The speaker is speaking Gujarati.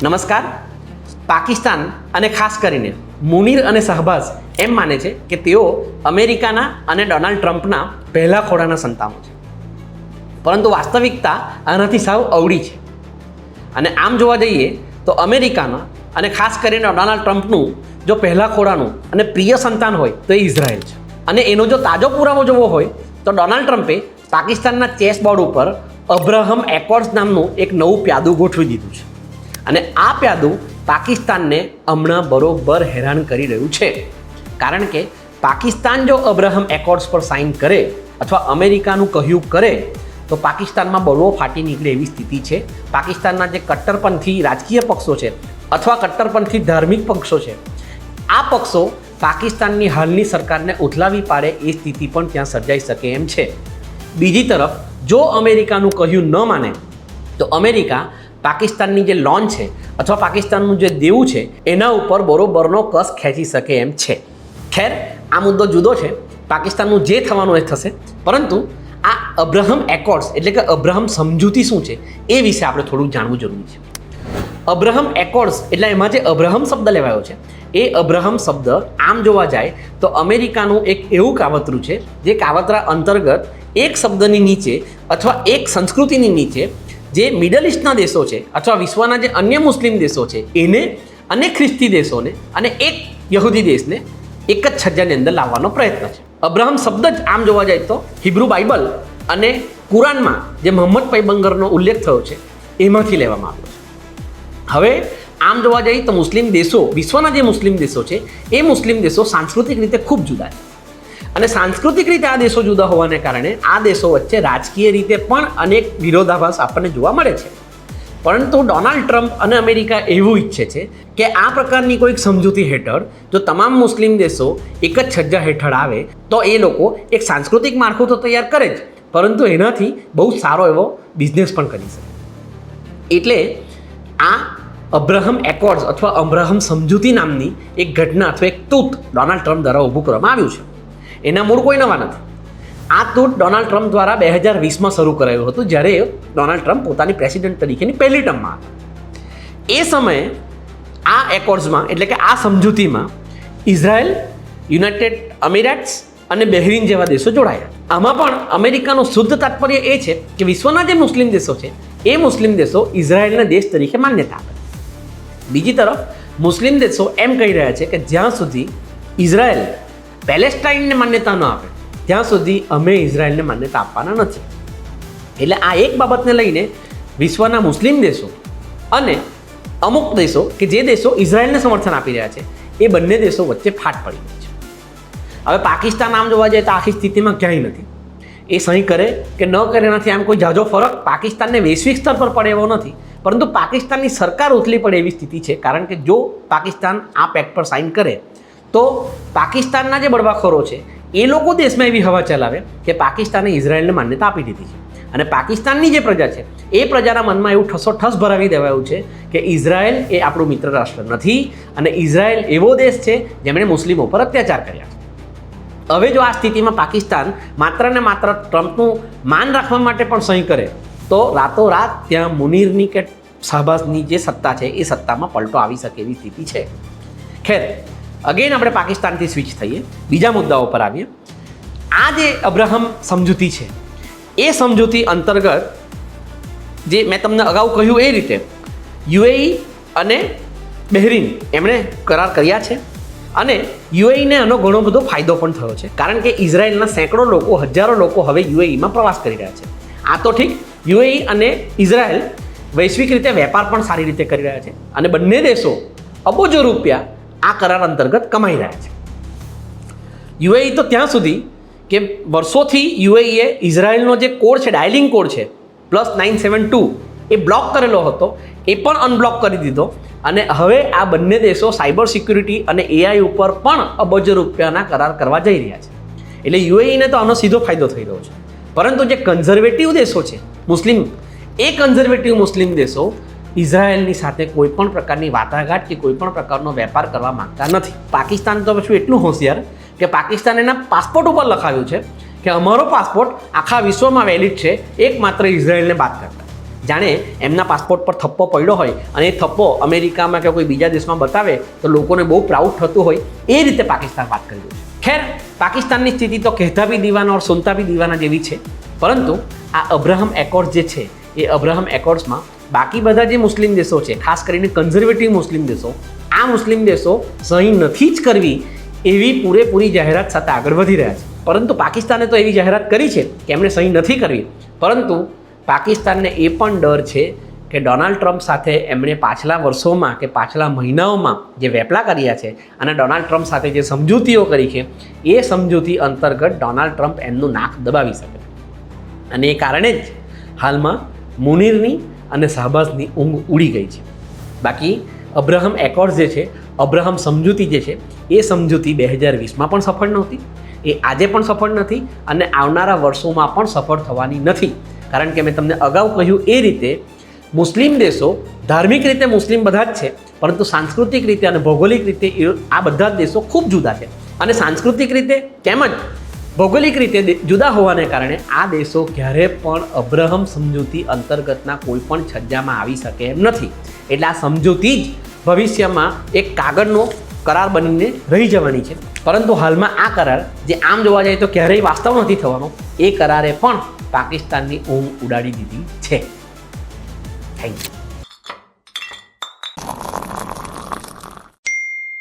નમસ્કાર. પાકિસ્તાન અને ખાસ કરીને મુનીર અને શહબાઝ એમ માને છે કે તેઓ અમેરિકાના અને ડોનાલ્ડ ટ્રમ્પના પહેલા ખોળાના સંતાનો છે, પરંતુ વાસ્તવિકતા આનાથી સાવ અવળી છે. અને આમ જોવા જઈએ તો અમેરિકાના અને ખાસ કરીને ડોનાલ્ડ ટ્રમ્પનું જો પહેલા ખોળાનું અને પ્રિય સંતાન હોય તો એ ઇઝરાયલ છે. અને એનો જો તાજો પુરાવો જોવો હોય તો ડોનાલ્ડ ટ્રમ્પે પાકિસ્તાનના ચેસબોર્ડ ઉપર અબ્રાહમ એકોર્ડ્સ નામનું એક નવું પ્યાદું ગોઠવી દીધું છે. અને આ પ્યાદું પાકિસ્તાનને હમણાં બરોબર હેરાન કરી રહ્યું છે, કારણ કે પાકિસ્તાન જો અબ્રાહમ એકોર્ડ્સ પર સાઇન કરે અથવા અમેરિકાનું કહ્યું કરે તો પાકિસ્તાનમાં બળવો ફાટી નીકળે એવી સ્થિતિ છે. પાકિસ્તાનના જે કટ્ટરપંથી રાજકીય પક્ષો છે અથવા કટ્ટરપંથી ધાર્મિક પક્ષો છે, આ પક્ષો પાકિસ્તાનની હાલની સરકારને ઉથલાવી પાડે એ સ્થિતિ પણ ત્યાં સર્જાઈ શકે એમ છે. બીજી તરફ જો અમેરિકાનું કહ્યું ન માને તો અમેરિકા પાકિસ્તાનની જે લોન છે અથવા પાકિસ્તાનનું જે દેવું છે એના ઉપર બરોબરનો કસ ખેંચી શકે એમ છે. ખેર, આ મુદ્દો જુદો છે, પાકિસ્તાનનું જે થવાનું એ થશે. પરંતુ આ અબ્રાહમ એકોર્ડ્સ એટલે કે અબ્રાહમ સમજૂતી શું છે એ વિશે આપણે થોડું જાણવું જરૂરી છે. અબ્રાહમ એકોર્ડ્સ એટલે એમાં જે અબ્રાહમ શબ્દ લેવાયો છે એ અબ્રાહમ શબ્દ આમ જોવા જાય તો અમેરિકાનું એક એવું કાવતરું છે જે કાવતરા અંતર્ગત એક શબ્દની નીચે અથવા એક સંસ્કૃતિની નીચે જે મિડલ ઇસ્ટના દેશો છે અથવા વિશ્વના જે અન્ય મુસ્લિમ દેશો છે એને અને ખ્રિસ્તી દેશોને અને એક યહૂદી દેશને એક જ છજ્જાની અંદર લાવવાનો પ્રયત્ન છે. અબ્રાહમ શબ્દ જ આમ જોવા જાય તો હિબ્રુ બાઇબલ અને કુરાનમાં જે મોહમ્મદ પૈગંબરનો ઉલ્લેખ થયો છે એમાંથી લેવામાં આવ્યો છે. હવે આમ જોવા જઈએ તો મુસ્લિમ દેશો, વિશ્વના જે મુસ્લિમ દેશો છે એ મુસ્લિમ દેશો સાંસ્કૃતિક રીતે ખૂબ જુદા છે. અને સાંસ્કૃતિક રીતે આ દેશો જુદા હોવાને કારણે આ દેશો વચ્ચે રાજકીય રીતે પણ અનેક વિરોધાભાસ આપણને જોવા મળે છે. પરંતુ ડોનાલ્ડ ટ્રમ્પ અને અમેરિકા એવું ઈચ્છે છે કે આ પ્રકારની કોઈક સમજૂતી હેઠળ જો તમામ મુસ્લિમ દેશો એક જ છજ્જા હેઠળ આવે તો એ લોકો એક સાંસ્કૃતિક માળખું તો તૈયાર કરે જ, પરંતુ એનાથી બહુ સારો એવો બિઝનેસ પણ કરી શકે. એટલે આ અબ્રાહમ એકોર્ડ્સ અથવા અબ્રાહમ સમજૂતી નામની એક ઘટના અથવા એક તૂત ડોનાલ્ડ ટ્રમ્પ દ્વારા ઊભું કરવામાં આવ્યું છે. એના મૂળ કોઈ નવા નથી. આ તૂટ ડોનાલ્ડ ટ્રમ્પ દ્વારા 2020માં શરૂ કરાયું હતું, જ્યારે ડોનાલ્ડ ટ્રમ્પ પોતાની પ્રેસિડેન્ટ તરીકેની પહેલી ટર્મમાં હતા. એ સમયે આ એકોર્ડ્સમાં એટલે કે આ સમજૂતીમાં ઇઝરાયલ, યુનાઇટેડ અમીરાટ્સ અને બહેરીન જેવા દેશો જોડાયા. આમાં પણ અમેરિકાનું શુદ્ધ તાત્પર્ય એ છે કે વિશ્વના જે મુસ્લિમ દેશો છે એ મુસ્લિમ દેશો ઇઝરાયલના દેશ તરીકે માન્યતા આપે. બીજી તરફ મુસ્લિમ દેશો એમ કહી રહ્યા છે કે જ્યાં સુધી ઇઝરાયલ પેલેસ્ટાઇનને માન્યતા ન આપે ત્યાં સુધી અમે ઇઝરાયલને માન્યતા આપવાના નથી. એટલે આ એક બાબતને લઈને વિશ્વના મુસ્લિમ દેશો અને અમુક દેશો કે જે દેશો ઇઝરાયલને સમર્થન આપી રહ્યા છે એ બંને દેશો વચ્ચે ફાટ પડી ગઈ છે. હવે પાકિસ્તાન આમ જોવા જાય તો આખી સ્થિતિમાં ક્યાંય નથી. એ સહી કરે કે ન કરે નથી આમ કોઈ જાજો ફરક પાકિસ્તાનને વૈશ્વિક સ્તર પર પડે એવો નથી, પરંતુ પાકિસ્તાનની સરકાર ઉથલી પડે એવી સ્થિતિ છે. કારણ કે જો પાકિસ્તાન આ પેક્ટ પર સાઇન કરે તો પાકિસ્તાનના જે બળવાખોરો છે એ લોકો દેશમાં એવી હવા ચલાવે કે પાકિસ્તાને ઇઝરાયલને માન્યતા આપી દીધી છે. અને પાકિસ્તાનની જે પ્રજા છે એ પ્રજાના મનમાં એવું ઠસોઠસ ભરાવી દેવાયું છે કે ઇઝરાયલ એ આપણું મિત્ર રાષ્ટ્ર નથી અને ઇઝરાયલ એવો દેશ છે જેમણે મુસ્લિમો પર અત્યાચાર કર્યા છે. હવે જો આ સ્થિતિમાં પાકિસ્તાન માત્ર ને માત્ર ટ્રમ્પનું માન રાખવા માટે પણ સહી કરે તો રાતોરાત ત્યાં મુનીરની કે શહબાઝની જે સત્તા છે એ સત્તામાં પલટો આવી શકે એવી સ્થિતિ છે. ખેર, અગેન આપણે પાકિસ્તાનથી સ્વિચ થઈએ, બીજા મુદ્દાઓ પર આવીએ. આ જે અબ્રાહમ સમજૂતી છે એ સમજૂતી અંતર્ગત જે મેં તમને અગાઉ કહ્યું એ રીતે યુએઈ અને બહેરીન એમણે કરાર કર્યા છે. અને યુએઈને આનો ઘણો બધો ફાયદો પણ થયો છે, કારણ કે ઇઝરાયલના સેંકડો લોકો, હજારો લોકો હવે યુએઈમાં પ્રવાસ કરી રહ્યા છે. આ તો ઠીક, યુએઈ અને ઇઝરાયલ વૈશ્વિક રીતે વેપાર પણ સારી રીતે કરી રહ્યા છે અને બંને દેશો અબજો રૂપિયા આ કરાર અંતર્ગત કમાઈ રહ્યા છે. યુએઈ તો ત્યાં સુધી કે વર્ષોથી યુએઈએ ઇઝરાયલનો જે કોડ છે, ડાયલિંગ કોડ છે +972, એ બ્લોક કરેલો હતો, એ પણ અનબ્લોક કરી દીધો. અને હવે આ બંને દેશો સાયબર સિક્યુરિટી અને એઆઈ ઉપર પણ અબજો રૂપિયાના કરાર કરવા જઈ રહ્યા છે. એટલે યુએઈને તો આનો સીધો ફાયદો થઈ રહ્યો છે. પરંતુ જે કન્ઝર્વેટિવ દેશો છે મુસ્લિમ, એ કન્ઝર્વેટિવ મુસ્લિમ દેશો ઇઝરાયલની સાથે કોઈ પણ પ્રકારની વાટાઘાટ કે કોઈ પણ પ્રકારનો વેપાર કરવા માંગતા નથી. પાકિસ્તાન તો પછી એટલું હોશિયાર કે પાકિસ્તાન એના પાસપોર્ટ ઉપર લખાવ્યું છે કે અમારો પાસપોર્ટ આખા વિશ્વમાં વેલિડ છે, એકમાત્ર ઇઝરાયલને બાદ કરતા. જાણે એમના પાસપોર્ટ પર થપ્પો પડ્યો હોય અને એ થપ્પો અમેરિકામાં કે કોઈ બીજા દેશમાં બતાવે તો લોકોને બહુ પ્રાઉડ થતું હોય એ રીતે પાકિસ્તાન વાત કરી રહ્યું છે. ખેર, પાકિસ્તાનની સ્થિતિ તો કહેતા બી દીવાના ઓર સુનતા બી દીવાના જેવી છે, પરંતુ આ અબ્રાહમ એકોર્ડ જે છે એ અબ્રાહમ એકોર્ડ્સમાં બાકી બધા જે મુસ્લિમ દેશો છે, ખાસ કરીને કન્ઝર્વેટિવ મુસ્લિમ દેશો, આ મુસ્લિમ દેશો સહી નથી જ કરવી એવી પૂરેપૂરી જાહેરાત સાથે આગળ વધી રહ્યા છે. પરંતુ પાકિસ્તાને તો એવી જાહેરાત કરી છે કે એમણે સહી નથી કરવી, પરંતુ પાકિસ્તાનને એ પણ ડર છે કે ડોનાલ્ડ ટ્રમ્પ સાથે એમણે પાછલા વર્ષોમાં કે પાછલા મહિનાઓમાં જે વેપલા કર્યા છે અને ડોનાલ્ડ ટ્રમ્પ સાથે જે સમજૂતીઓ કરી છે એ સમજૂતી અંતર્ગત ડોનાલ્ડ ટ્રમ્પ એમનું નાક દબાવી શકે અને એ કારણે જ હાલમાં મુનીરની અને શાહબાઝની ઊંઘ ઉડી ગઈ છે. બાકી અબ્રાહમ એકોર્ડ જે છે, અબ્રાહમ સમજૂતી જે છે એ સમજૂતી 2020માં પણ સફળ નહોતી, એ આજે પણ સફળ નથી અને આવનારા વર્ષોમાં પણ સફળ થવાની નથી. કારણ કે મેં તમને અગાઉ કહ્યું એ રીતે મુસ્લિમ દેશો ધાર્મિક રીતે મુસ્લિમ બધા જ છે, પરંતુ સાંસ્કૃતિક રીતે અને ભૌગોલિક રીતે આ બધા જ દેશો ખૂબ જુદા છે અને સાંસ્કૃતિક રીતે તેમજ ભૌગોલિક રીતે જુદા હોવાને કારણે આ દેશો ક્યારે પણ અબ્રાહમ સમજૂતી અંતર્ગતના કોઈ પણ છજ્જામાં આવી શકે એમ નથી. એટલે આ સમજૂતી જ ભવિષ્યમાં એક કાગળનો કરાર બનીને રહી જવાની છે, પરંતુ હાલમાં આ કરાર જે આમ જોવા જાય તો ક્યારેય વાસ્તવ નથી થવાનો, એ કરારે પણ પાકિસ્તાનની ઊંઘ ઉડાડી દીધી છે. Thank you.